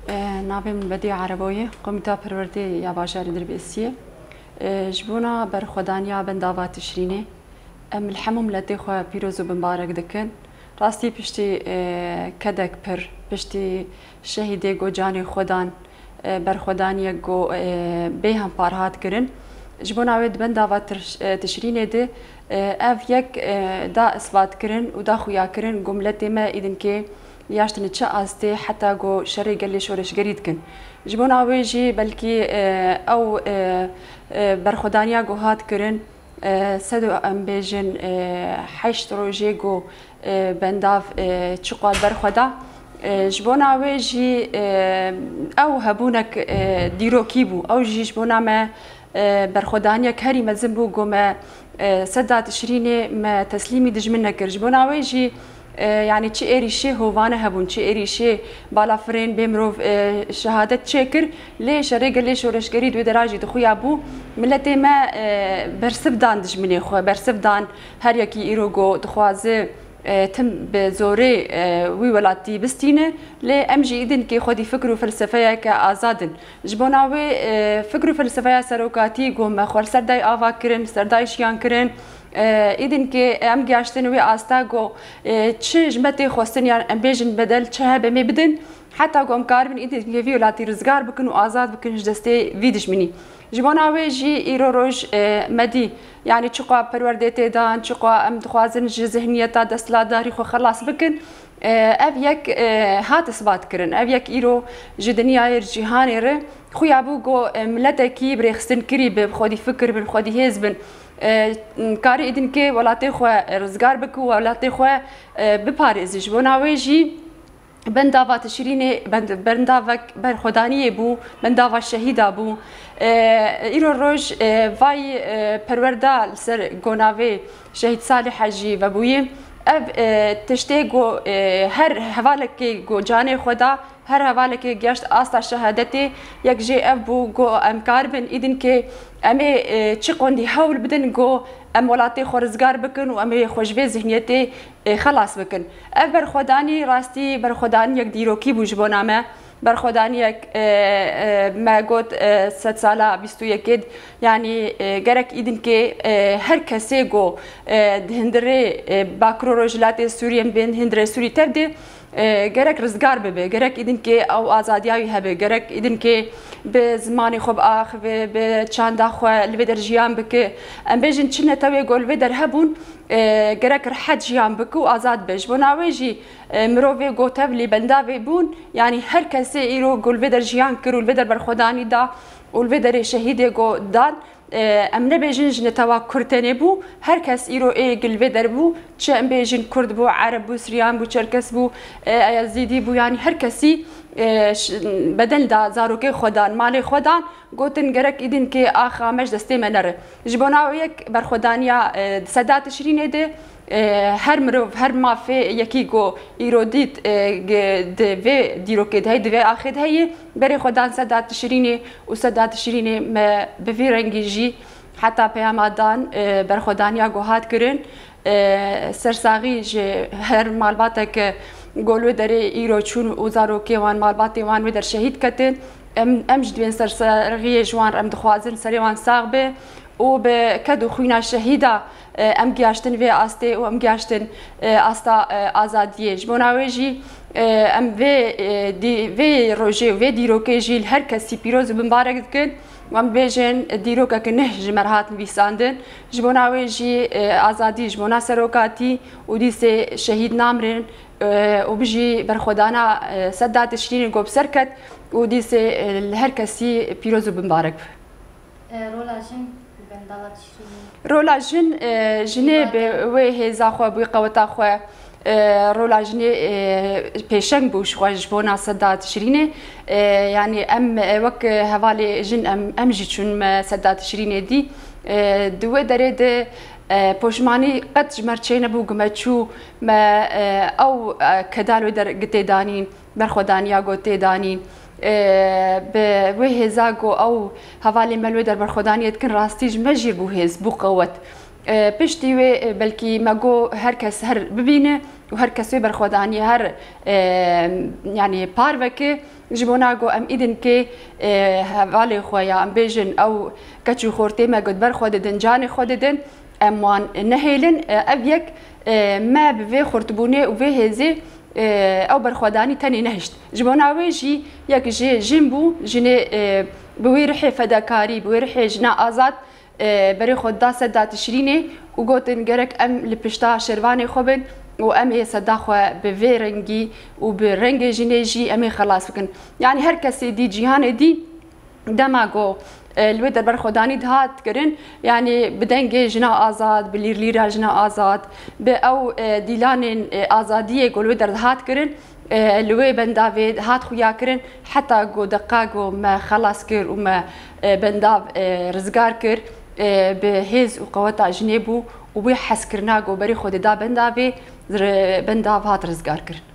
نابم بدی عربیه قومیتا پرورده یا باشار دربیسیه جبونا بر خدانیا بنداوات تشرینه ام الحمم لدي خو بيروزو بمبارك دكن راستي بشتي كدك بر بشتي شهيدي جو جاني خدان بر خدانيا جو بيهم بارهات كرن جبونا ود بنداوات تشرينه دي اف يك دا اثبات كرن ودا خويا كرن جملتي ما اذن كي ياشتن تشاستي حتى جو شري قال لي شورش قريد كن جبونا ويجي بلكي او برخدانيا جو هات كرن سدو ام بيجن حيش روجي جو بنداف تشقال برخدا جبونا ويجي او هبونك ديرو كيبو او جي جبونا ما برخدانيا كهري مزنبو جو ما سدات تشريني ما تسليمي دجمنا كر جبونا ويجي يعني تشي اري شي هوفانا هبون تشي اري شي بالا فرين بمروف شهاده تشكر ليش ريق ليش ورش قريد ودراجي دخويا ابو ملتي ما برسفدان دجمني خو برسفدان هر يكي ايروغو دخوازه تم بزوري وي ولاتي بستينه لي امجي اذن كي خدي فكروا فلسفيه كازادن جبوناوي فكروا فلسفيه سروكاتي قوم خور سرداي افا كرن سرداي شيان كرن إذن كي أم جاشتن وي أستاغو تشج متى خوستن يعني أم بيجن بدل تشهب مي بدن حتى قوم كاربن إذن كي فيو لاتي رزقار بكن وآزاد بكن جدستي فيدش مني جبونا ويجي إيرو روج مدي يعني تشقوا پرورديتي دان تشقوا أم دخوازن ذهنيتا دستلا داري خو خلاص بكن أبيك هات إثبات كرن أبيك إيرو جدنيا جهاني ر خويا بو جو ملتكي بريخستن كري بخودي فكر بخودي هزبن كاري إذن كي ولاتي خو رزقار بكو ولاتي خو بباريز جبونا ويجي بنداوا تشريني بنداوا بر خدانيه بو بنداوا شهيدا بو ايرو روج فاي پروردا سر گوناوي شهيد صالح حجي وبوي اب تشتيگو هر حوالك گو جاني خدا هر حوالك گشت استا شهادتي يك جي اف بو گو امكار بن اذن كي امي تشقوندي حول بدن گو ام ولاتي خورزگار بكن و امي خوشبه ذهنيتي خلاص بكن افر خداني راستي بر خداني يك ديروكي بوجبونا ما بر خداني يك ما قلت 6 ساله 21 يعني جرك اذن كي هر كسي جو هندري باكرو رجلات سوريا بين هندري سوري تبدي جرك رزقار ببه جرك إذن كي أو آزادياوي هبه جرك إذن كي بزماني خب آخ بچند آخو الودر جيان بك أم بيجن چنه توي قول ودر هبون جرك رحد جيان بك وآزاد بيج بناويجي مروفي قوتب لي بنداوي بون يعني هر كسي إيرو قول ودر جيان كرو الودر برخداني دا والودر شهيدي قو دان ام نبيجن جنتوا كرتني بو هر کس ایرو ایگل ودر بو چه ام بیجن کرد بو عرب بو سریان بو چرکس بو یزیدی بو يعني هر کسی بدل دا زاروكي خدان مالي خدان قوتن جرك إذن كي آخامش دستي منر جبنا وياك برخدانيا سدات تشرين ده هر مروف هر ما في يكيجو إيروديت دفي ديروكيد هاي دفي آخد هاي بري خدان سدات تشريني وسدات تشريني ما بفي رنجيجي حتى بيامادان برخدانيا جوهات كرن سرساغي ج هر مالباتك قولوا دري إيرو چون وزاروكي وان مالباتي وان ودر شهيد كتن امج دوين سرساغي جوان ام دخوازن سري وان ساغبه وبكدو خوينا شهيدا ام گاشتن في استي و ام گاشتن استا ازاديه جبوناويجي ام في روجي في ديروكي جيل هر كسي بيروز بمبارك كن وام بيجن ديروكا كنه جمرهات بيساندن جبوناويجي ازادي جبونا سروكاتي وديسي شهيد نامرن وبيجي برخدانا سدات تشرين قوب سركت وديسي هر كسي بيروز بمبارك رولا جن جني بوي زاخو بوي قوتا خو رولا جني بيشنگ بوش خوش بونا سدات شرينه يعني ام وك حوالي جن ام جي چون ما سدات شرينه دي دو دريد پوشمانی قد جمرچین بو گمچو ما او کدالو در گتیدانی برخدانیا گوتیدانی به وهزاگو او حوالی ملو در برخدانیت کن راستیج مجیر بو هز بو قوت پشتی و بلکی مگو هر کس هر ببینه و هر کسی برخدانی هر يعني باروكي جبونا جو ام إذن كي هفالي خويا ام بيجن أو كتشو خورتي ما قد بر خوددن جاني خوددن أموان نهيلن أبيك ما بفي خورتبوني وفي هزي أو برخوداني تاني نهشت جبونا ويجي يك جي جنبو جني بويرحي فداكاري بويرحي جنا آزاد بري خود دا سدا تشريني وقوتن جرك أم لبشتا شرواني خوبن وأم هي سدا خو بفي رنجي وبرنجي جنيجي أمي خلاص فكن يعني هر كسي دي جهان دي دماغو الودر برخوداني دهات كرن يعني بدنجي جنا آزاد بليرليرا جنا آزاد أو ديلان آزادية قول ودر دهات كرن لوي بندافيد هات خويا كرن حتى جو دقاقو ما خلاص كر وما بنداف رزقار كر بهز وقوتا جنيبو وبيحس كرناقو بري خود دا بندافي بنداف هات رزقار كرن